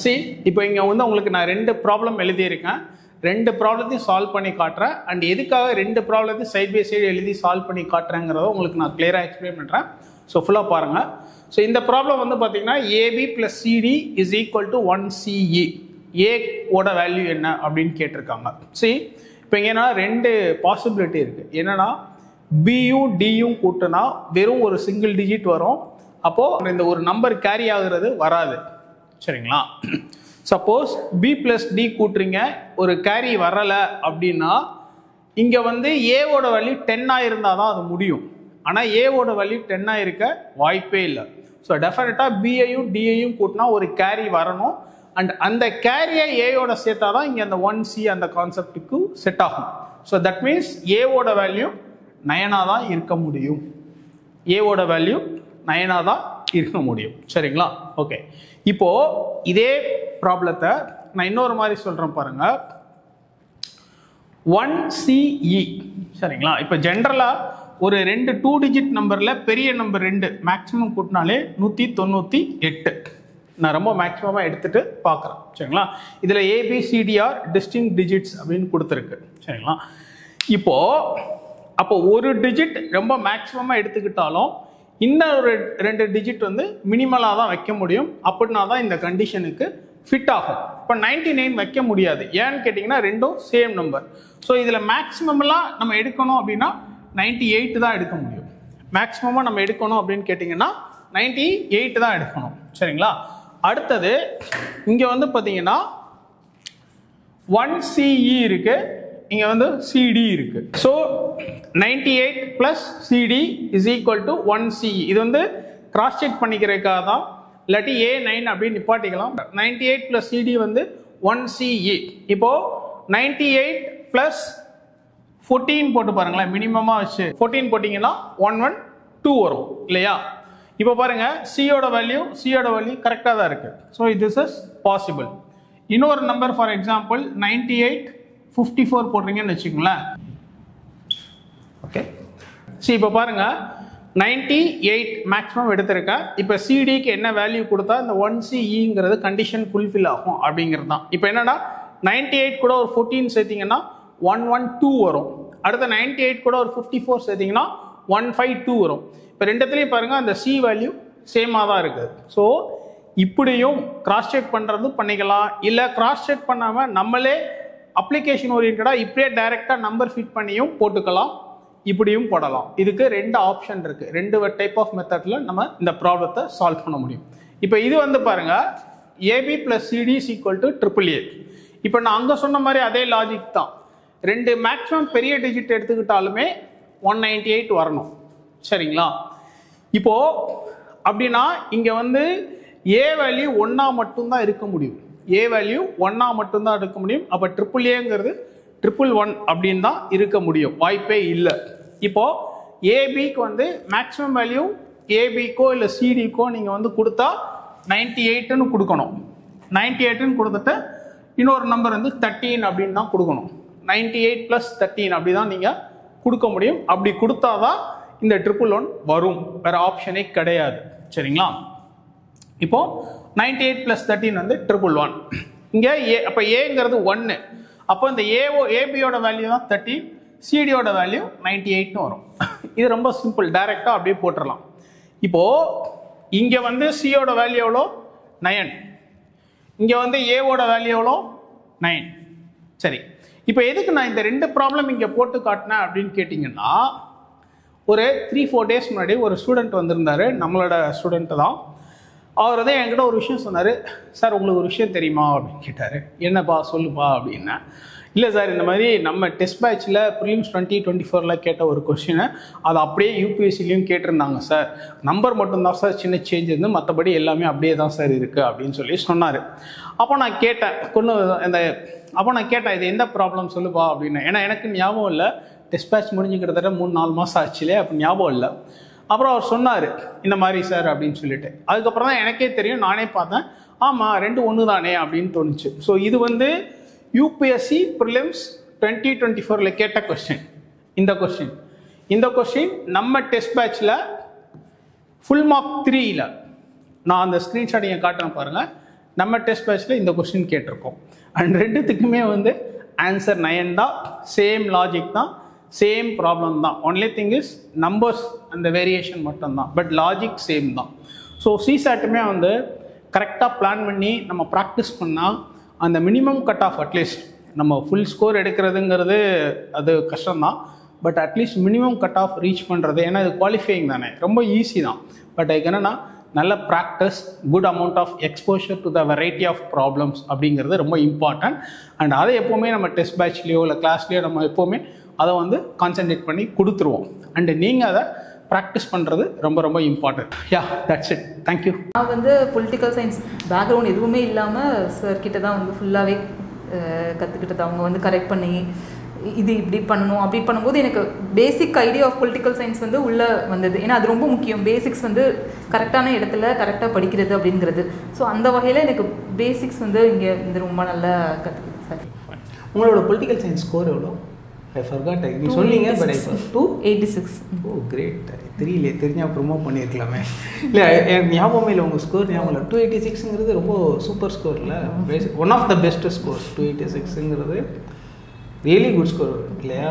see இப்போ இங்க வந்து உங்களுக்கு நான் ரெண்டு ப்ராப்ளம் எழுதி இருக்கேன் ரெண்டு ப்ராப்ளத்தையும் சால்வ் பண்ணி காட்டுறேன் அண்ட் எதுக்காக ரெண்டு ப்ராப்ளத்தையும் சைட் பை சைடு எழுதி சால்வ் பண்ணி காட்டுறேங்கிறத உங்களுக்கு நான் கிளியரா எக்ஸ்பிளைன் பண்றேன் ஸோ ஃபுல்லா பாருங்க ஸோ இந்த ப்ராப்ளம் வந்து பாத்தீங்கன்னா AB plus CD is equal to 1CE A ஓட வேல்யூ என்ன அப்படின்னு கேட்டிருக்காங்க see இப்போ இங்க என்ன ரெண்டு பாசிபிலிட்டி இருக்கு என்னன்னா பியும் டியும் கூட்டினா வெறும் ஒரு சிங்கிள் டிஜிட் வரும் அப்போ இந்த ஒரு நம்பர் கேரி ஆகுறது வராது சரிங்களா சப்போஸ் பி பிளஸ் டி கூட்டுறீங்க ஒரு கேரி வரல அப்படின்னா இங்க வந்து ஏவோட வேல்யூ 10 இருந்தால் தான் அது முடியும் ஆனால் ஏவோட வேல்யூ 10 இருக்க வாய்ப்பே இல்லை ஸோ டெஃபினட்டா பிஐயும் டிஐயும் கூட்டினா ஒரு கேரி வரணும் அண்ட் அந்த கேரியை ஏயோட சேர்த்தா தான் இங்கே அந்த 1C அந்த கான்செப்டுக்கு செட் ஆகும் ஸோ தட் மீன்ஸ் ஏவோட வேல்யூ 9 தான் இருக்க முடியும் ஏவோட வேல்யூ 9 தான் இருக்க முடியும் சரிங்களா ஓகே இப்போ இதே ப்ராப்ளத்தை நான் இன்னொரு மாதிரி சொல்றேன் பாருங்க 1CE சரிங்களா இப்போ ஜென்ரலா ஒரு ரெண்டு 2 டிஜிட் நம்பர்ல பெரிய நம்பர் 2 மேக்ஸிமம் கூட்டினாலே 198 நான் ரொம்ப மேக்ஸிமமா எடுத்துட்டு பார்க்குறேன் சரிங்களா இதுல ABCDR டிஸ்டிங்க்ட் டிஜிட்ஸ் அப்படின்னு கொடுத்துருக்கு சரிங்களா இப்போ அப்போ ஒரு டிஜிட் ரொம்ப மேக்ஸிமமா எடுத்துக்கிட்டாலும் இன்னும் ஒரு ரெண்டு டிஜிட் வந்து மினிமலா தான் வைக்க முடியும் அப்படின்னா தான் இந்த கண்டிஷனுக்கு ஃபிட் ஆகும் இப்போ 99 வைக்க முடியாது ஏன்னு கேட்டிங்கன்னா ரெண்டும் சேம் நம்பர் ஸோ இதில் மேக்ஸிமம்லாம் நம்ம எடுக்கணும் அப்படின்னா 98 தான் எடுக்க முடியும் மேக்ஸிமமாக நம்ம எடுக்கணும் அப்படின்னு கேட்டிங்கன்னா 98 தான் எடுக்கணும் சரிங்களா அடுத்தது இங்கே வந்து பார்த்தீங்கன்னா 1CE இருக்கு இங்கே வந்து CD இருக்கு so 98 plus CD is equal to 1CE இது வந்து கிராஸ் செக் பண்ணிக்கிறதுக்காக தான் இல்லாட்டி A9 அப்படின்னு நிப்பாட்டிக்கலாம் 98 பிளஸ் CD வந்து 1CE இப்போ 98 பிளஸ் 14 போட்டு பாருங்களேன் மினிமமா வச்சு 14 போட்டிங்கன்னா 112 வரும் இல்லையா இப்போ பாருங்க சியோட வேல்யூ கரெக்டாக தான் இருக்கு ஸோ திஸ் இஸ் பாசிபிள் இன்னொரு நம்பர் ஃபார் எக்ஸாம்பிள் 98 54 போடுறீங்கன்னு வச்சுக்கோங்களேன் ஓகே சரி இப்போ பாருங்க 98 மேக்ஸிமம் எடுத்திருக்கேன் இப்போ சிடிக்கு என்ன வேல்யூ கொடுத்தா இந்த 1CEங்கிறது கண்டிஷன் ஃபுல்ஃபில் ஆகும் அப்படிங்கிறது தான் இப்போ என்னன்னா 98 கூட ஒரு 14 சேர்த்தீங்கன்னா 112 வரும் அடுத்த 98 கூட ஒரு 54 சேர்த்தீங்கன்னா 152 வரும் இப்போ ரெண்டுத்துலையும் பாருங்க அந்த C வேல்யூ சேமாக தான் இருக்குது ஸோ இப்படியும் கிராஸ் செக் பண்ணுறது பண்ணிக்கலாம் இல்லை கிராஸ் செக் பண்ணாமல் நம்மளே அப்ளிகேஷன் ஓரியன்டாக இப்படியே டைரெக்டாக நம்பர் ஃபிட் பண்ணியும் போட்டுக்கலாம் இப்படியும் போடலாம் இதுக்கு ரெண்டு ஆப்ஷன் இருக்கு ரெண்டு டைப் ஆஃப் மெத்தட்ல நம்ம இந்த ப்ராப்ளத்தை சால்வ் பண்ண முடியும் இப்போ இது வந்து பாருங்க AB plus CD is equal to AAA இப்போ நான் அங்கே சொன்ன மாதிரி அதே லாஜிக் தான் ரெண்டு மேக்ஸிமம் பெரிய டிஜிட் எடுத்துக்கிட்டாலுமே 198 வரணும் சரிங்களா இப்போ அப்படின்னா இங்க வந்து ஏ வேல்யூ 1 மட்டும்தான் இருக்க முடியும் ஏ வேல்யூ 1 மட்டும்தான் இருக்க முடியும் அப்போ AAAங்கிறது 111 அப்படின்னு தான் இருக்க முடியும் வாய்ப்பே இல்லை இப்போ ஏபிக்கு வந்து மேக்ஸிமம் வேல்யூ ஏபிக்கோ இல்லை சிடிக்கோ நீங்கள் வந்து கொடுத்தா 98ன்னு கொடுக்கணும் 98ன்னு கொடுத்துட்டு இன்னொரு நம்பர் வந்து 13 அப்படின்னு தான் கொடுக்கணும் 98 பிளஸ் 13 அப்படி தான் நீங்கள் கொடுக்க முடியும் அப்படி கொடுத்தாதான் இந்த 111 வரும் வேற ஆப்ஷனே கிடையாது சரிங்களா இப்போ 98 பிளஸ் 13 வந்து 111 இங்கே அப்போ ஏங்கிறது 1 அப்போ இந்த ஏபியோட வேல்யூ தான் 13 சிடியோட வேல்யூ 98ன்னு வரும் இது ரொம்ப சிம்பிள் டைரெக்டாக அப்படியே போட்டுடலாம் இப்போ இங்கே வந்து சியோட வேல்யூ எவ்வளோ 9 இங்கே வந்து ஏவோட வேல்யூ எவ்வளோ 9 சரி இப்போ எதுக்கு நான் இந்த ரெண்டு ப்ராப்ளம் இங்கே போட்டு காட்டினேன் அப்படின்னு கேட்டிங்கன்னா ஒரு 3-4 டேஸ் முன்னாடி ஒரு ஸ்டூடெண்ட் வந்திருந்தாரு நம்மளோட ஸ்டூடெண்ட் தான் அவர் வந்து என்கிட்ட ஒரு விஷயம் சொன்னார் சார் உங்களுக்கு ஒரு விஷயம் தெரியுமா அப்படின்னு கேட்டார் என்னப்பா சொல்லுப்பா அப்படின்னா இல்லை சார் இந்த மாதிரி நம்ம டெஸ்ட் பேட்சில் ப்ரிலிம்ஸ் 2024 கேட்ட ஒரு கொஸ்டினை அதை அப்படியே யூபிஎஸ்சிலையும் கேட்டிருந்தாங்க சார் நம்பர் மட்டும்தான் சார் சின்ன சேஞ்ச் இருந்து மற்றபடி எல்லாமே அப்படியே தான் சார் இருக்குது அப்படின்னு சொல்லி சொன்னார் அப்போ நான் கேட்டேன் இது எந்த ப்ராப்ளம் சொல்லுப்பா அப்படின்னு ஏன்னா எனக்கு ஞாபகம் இல்லை டெஸ்ட் பேட்ச் முடிஞ்சு கிட்டத்தட்ட 3-4 மாதம் ஆச்சுலே அப்போ ஞாபகம் இல்லை அப்புறம் அவர் சொன்னார் இந்த மாதிரி சார் அப்படின்னு சொல்லிட்டு அதுக்கப்புறம் தான் எனக்கே தெரியும் நானே பார்த்தேன் ஆமாம் 2 ஒன்று தானே அப்படின்னு தோணுச்சு ஸோ இது வந்து யூபிஎஸ்சி ப்ரிலிம்ஸ் 2024 கேட்ட கொஸ்டின் இந்த கொஸ்டின் நம்ம டெஸ்ட் பேட்சில் ஃபுல் மார்க் 3ல் நான் அந்த ஸ்க்ரீன்ஷாட் நீங்கள் காட்டுறேன் பாருங்கள் நம்ம டெஸ்ட் பேட்சில் இந்த கொஸ்டின் கேட்டிருக்கோம். அண்ட் ரெண்டுத்துக்குமே வந்து ஆன்சர் 9 தான். சேம் லாஜிக் தான், சேம் ப்ராப்ளம் தான். ஒன்லி திங் இஸ் நம்பர்ஸ் அந்த வேரியேஷன் மட்டும்தான், பட் லாஜிக் சேம் தான். ஸோ சிசாட்டுமே வந்து கரெக்டாக பிளான் பண்ணி நம்ம ப்ராக்டிஸ் பண்ணால் அந்த மினிமம் கட் ஆஃப் அட்லீஸ்ட் நம்ம ஃபுல் ஸ்கோர் எடுக்கிறதுங்கிறது அது கஷ்டம்தான், but at least minimum cut off reach பண்ணுறது, ஏன்னா இது குவாலிஃபையிங் தானே, ரொம்ப ஈஸி தான். பட் அதுக்கு என்னென்னா நல்ல practice, good amount of exposure to the variety of problems அப்படிங்கிறது ரொம்ப இம்பார்ட்டன்ட். அண்ட் அதை எப்போவுமே நம்ம டெஸ்ட் பேட்ச்லேயோ இல்லை கிளாஸ்லேயோ நம்ம எப்போவுமே அதை வந்து கான்சென்ட்ரேட் பண்ணி கொடுத்துருவோம். அண்டு நீங்கள் அதை ப்ராக்டிஸ் பண்ணுறது ரொம்ப ரொம்ப important. Yeah, that's it. Thank you. நான் வந்து பொலிட்டிக்கல் சயின்ஸ் பேக்ரவுண்ட் எதுவுமே இல்லாமல் சார் கிட்ட தான் வந்து ஃபுல்லாகவே கற்றுக்கிட்டது. அவங்க வந்து கரெக்ட் பண்ணி இது இப்படி பண்ணணும் அப்படி பண்ணும்போது எனக்கு basic idea of political science வந்து உள்ளே வந்தது. ஏன்னா அது ரொம்ப முக்கியம், பேசிக்ஸ் வந்து கரெக்டான இடத்துல கரெக்டாக படிக்கிறது அப்படிங்கிறது. ஸோ அந்த வகையில் எனக்கு பேசிக்ஸ் வந்து இங்கே வந்து ரொம்ப நல்லா கற்றுக்குது சார். உங்களோட பொலிட்டிக்கல் சயின்ஸ் ஸ்கோர் எவ்வளோ? I forgot. நீ சொன்னீங்க, பட் ஐ 286. O great. தெரியலையே, தெரிஞ்சால் ப்ரொமோட் பண்ணியிருக்கலாமே. இல்லை எனக்கு ஞாபகமே இல்லை உங்கள் ஸ்கோர் ஞாபகம் இல்லை. 286ங்கிறது ரொம்ப சூப்பர் ஸ்கோர் இல்லை, one of the best scores. 286ங்கிறது ரியலி குட் ஸ்கோர் இல்லையா?